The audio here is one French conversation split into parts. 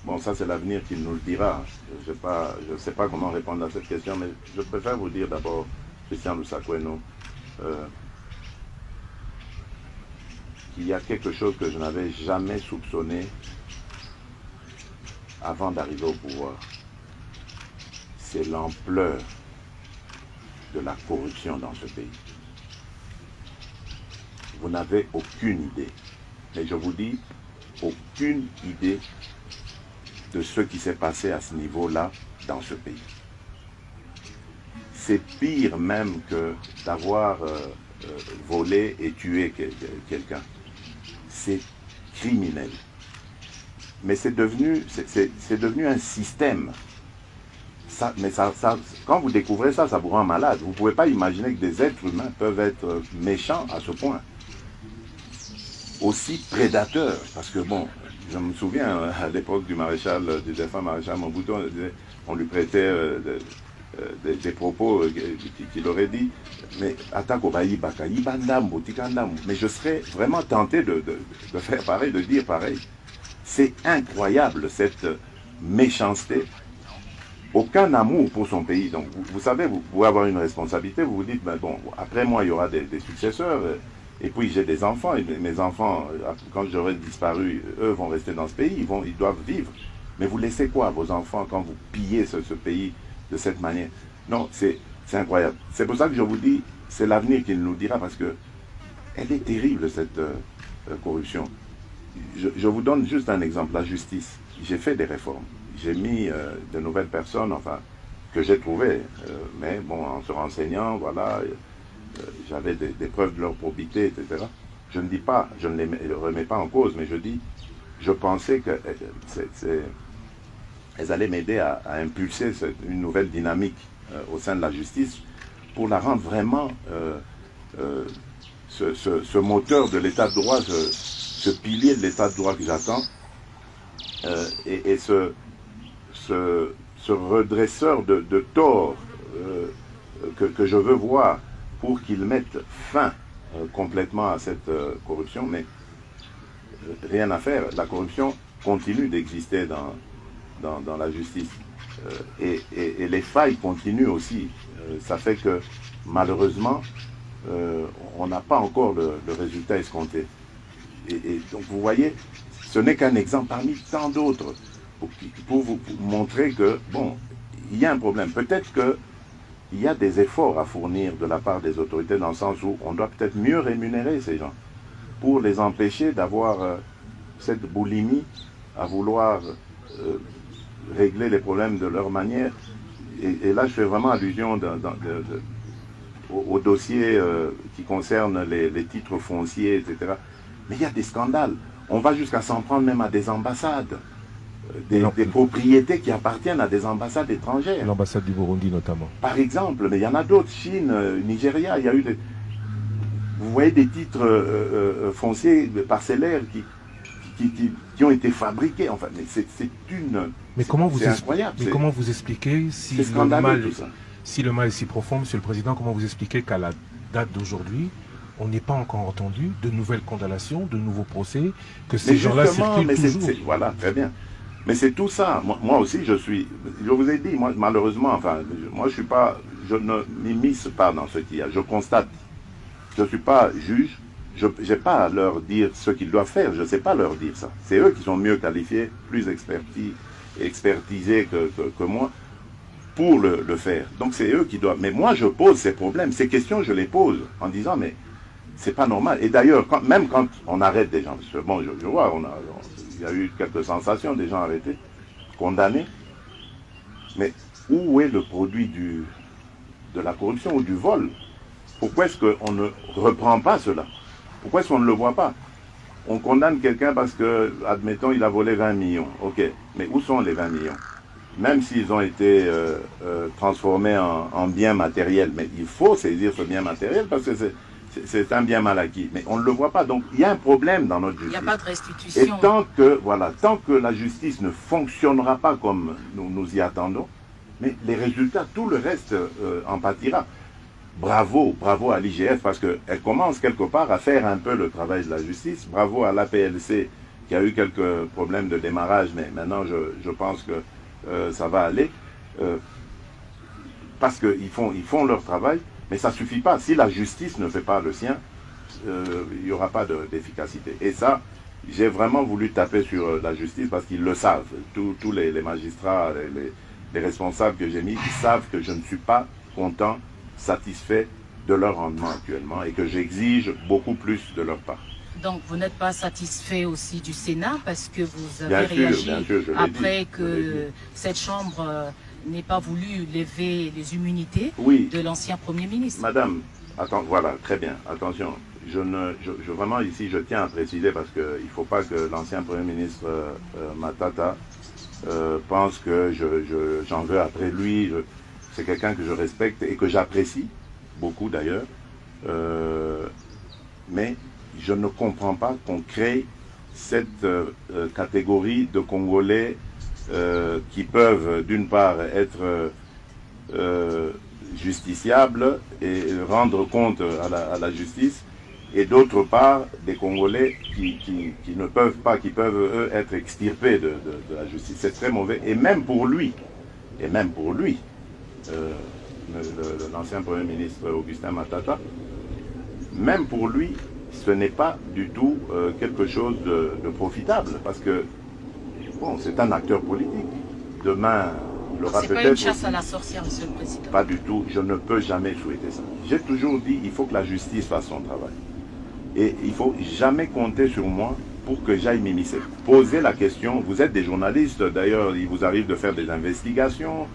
Bon, ça c'est l'avenir qui nous le dira. Je ne sais pas comment répondre à cette question, mais je préfère vous dire d'abord, Christian Lussakweno, euh, qu'il y a quelque chose que je n'avais jamais soupçonné avant d'arriver au pouvoir. C'est l'ampleur de la corruption dans ce pays. Vous n'avez aucune idée. Mais je vous dis, aucune idée de ce qui s'est passé à ce niveau-là dans ce pays. C'est pire même que d'avoir volé et tué quelqu'un. C'est criminel. Mais c'est devenu un système. Quand vous découvrez ça, ça vous rend malade. Vous ne pouvez pas imaginer que des êtres humains peuvent être méchants à ce point. Aussi prédateurs. Parce que bon, je me souviens à l'époque du défunt maréchal Mobutu, on lui prêtait des propos qu'il aurait dit, mais mais je serais vraiment tenté de faire pareil, de dire pareil. C'est incroyable cette méchanceté. Aucun amour pour son pays. Donc vous savez, vous pouvez avoir une responsabilité, vous vous dites, ben bon, après moi il y aura des successeurs, et puis j'ai des enfants, et mes enfants, quand j'aurai disparu, eux vont rester dans ce pays, ils doivent vivre. Mais vous laissez quoi à vos enfants quand vous pillez ce pays de cette manière? Non, c'est incroyable. C'est pour ça que je vous dis, c'est l'avenir qui nous dira, parce que elle est terrible cette corruption. Je vous donne juste un exemple, la justice. J'ai fait des réformes. J'ai mis de nouvelles personnes, enfin, que j'ai trouvées. Mais bon, en se renseignant, voilà, j'avais des preuves de leur probité, etc. Je ne dis pas, je ne les remets pas en cause, mais je dis, je pensais qu'elles allaient m'aider à impulser une nouvelle dynamique au sein de la justice pour la rendre vraiment ce moteur de l'état de droit, ce pilier de l'état de droit que j'attends, et ce redresseur de tort que je veux voir pour qu'il mette fin complètement à cette corruption. Mais rien à faire, la corruption continue d'exister dans la justice. Et les failles continuent aussi. Ça fait que malheureusement, on n'a pas encore le résultat escompté. Et donc vous voyez, ce n'est qu'un exemple parmi tant d'autres pour vous montrer que, bon, il y a un problème. Peut-être qu'il y a des efforts à fournir de la part des autorités dans le sens où on doit peut-être mieux rémunérer ces gens pour les empêcher d'avoir cette boulimie à vouloir régler les problèmes de leur manière. Et là, je fais vraiment allusion au dossier qui concerne les titres fonciers, etc. Mais il y a des scandales. On va jusqu'à s'en prendre même à des ambassades, des propriétés qui appartiennent à des ambassades étrangères. L'ambassade du Burundi notamment. Par exemple, mais il y en a d'autres, Chine, Nigeria, il y a eu vous voyez des titres fonciers, parcellaires qui ont été fabriqués. Enfin, mais c'est incroyable. Mais comment vous expliquez si le mal est si profond, Monsieur le Président, comment vous expliquez qu'à la date d'aujourd'hui, on n'est pas encore entendu de nouvelles condamnations, de nouveaux procès, que ces gens-là circulent toujours? Voilà, très bien. Mais c'est tout ça. Moi aussi, je vous ai dit, moi, malheureusement, enfin, moi, je ne m'immisce pas dans ce qu'il y a. Je constate. Je ne suis pas juge. Je n'ai pas à leur dire ce qu'ils doivent faire. Je ne sais pas leur dire ça. C'est eux qui sont mieux qualifiés, plus expertisés que moi pour le faire. Donc, c'est eux qui doivent. Mais moi, je pose ces problèmes. Ces questions, je les pose en disant, mais c'est pas normal. Et d'ailleurs, même quand on arrête des gens, parce que bon, je vois, il y a eu quelques sensations, des gens arrêtés, condamnés. Mais où est le produit de la corruption ou du vol? Pourquoi est-ce qu'on ne reprend pas cela? Pourquoi est-ce qu'on ne le voit pas? On condamne quelqu'un parce que, admettons, il a volé 20 millions. Ok, mais où sont les 20 millions? Même s'ils ont été transformés en biens matériels. Mais il faut saisir ce bien matériel parce que c'est un bien mal acquis. Mais on ne le voit pas. Donc il y a un problème dans notre justice. Il n'y a pas de restitution. Et tant que la justice ne fonctionnera pas comme nous y attendons, mais les résultats, tout le reste en pâtira. Bravo à l'IGF parce qu'elle commence quelque part à faire un peu le travail de la justice. Bravo à l'APLC qui qu'il y a eu quelques problèmes de démarrage, mais maintenant je pense que ça va aller. Parce qu'ils font leur travail, mais ça ne suffit pas. Si la justice ne fait pas le sien, il n'y aura pas d'efficacité. Et ça, j'ai vraiment voulu taper sur la justice parce qu'ils le savent. Tous les magistrats, les responsables que j'ai mis, ils savent que je ne suis pas content, satisfait de leur rendement actuellement et que j'exige beaucoup plus de leur part. Donc vous n'êtes pas satisfait aussi du Sénat parce que vous avez réagi après que cette Chambre n'ait pas voulu lever les immunités de l'ancien Premier ministre. Madame, attends, voilà, très bien, attention. Vraiment ici, je tiens à préciser parce qu'il ne faut pas que l'ancien Premier ministre Matata pense que j'en veux après lui. C'est quelqu'un que je respecte et que j'apprécie beaucoup d'ailleurs. Mais je ne comprends pas qu'on crée cette catégorie de Congolais qui peuvent d'une part être justiciables et rendre compte à la justice, et d'autre part des Congolais qui ne peuvent pas, qui peuvent eux être extirpés de la justice. C'est très mauvais, et même pour lui, l'ancien Premier ministre Augustin Matata, même pour lui, ce n'est pas du tout quelque chose de profitable, parce que, bon, c'est un acteur politique. Demain, il aura peut-être... C'est pas une chasse à la sorcière, Monsieur le Président. Pas du tout, je ne peux jamais souhaiter ça. J'ai toujours dit, il faut que la justice fasse son travail. Et il ne faut jamais compter sur moi pour que j'aille m'immiscer. Posez la question, vous êtes des journalistes, d'ailleurs, il vous arrive de faire des investigations,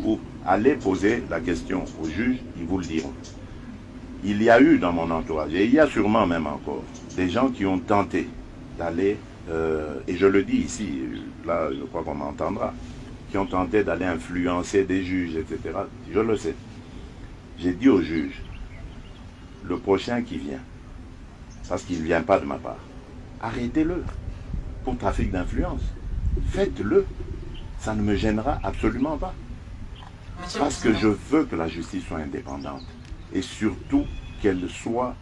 ou allez poser la question aux juges, ils vous le diront. Il y a eu dans mon entourage, et il y a sûrement même encore, des gens qui ont tenté d'aller, et je le dis ici, là je crois qu'on m'entendra, qui ont tenté d'aller influencer des juges, etc. Je le sais. J'ai dit aux juges, le prochain qui vient, parce qu'il ne vient pas de ma part, arrêtez-le pour trafic d'influence. Faites-le. Ça ne me gênera absolument pas. Parce que je veux que la justice soit indépendante. Et surtout qu'elle soit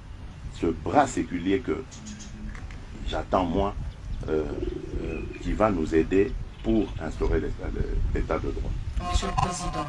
ce bras séculier que j'attends moi, qui va nous aider pour instaurer l'état de droit. Monsieur le Président.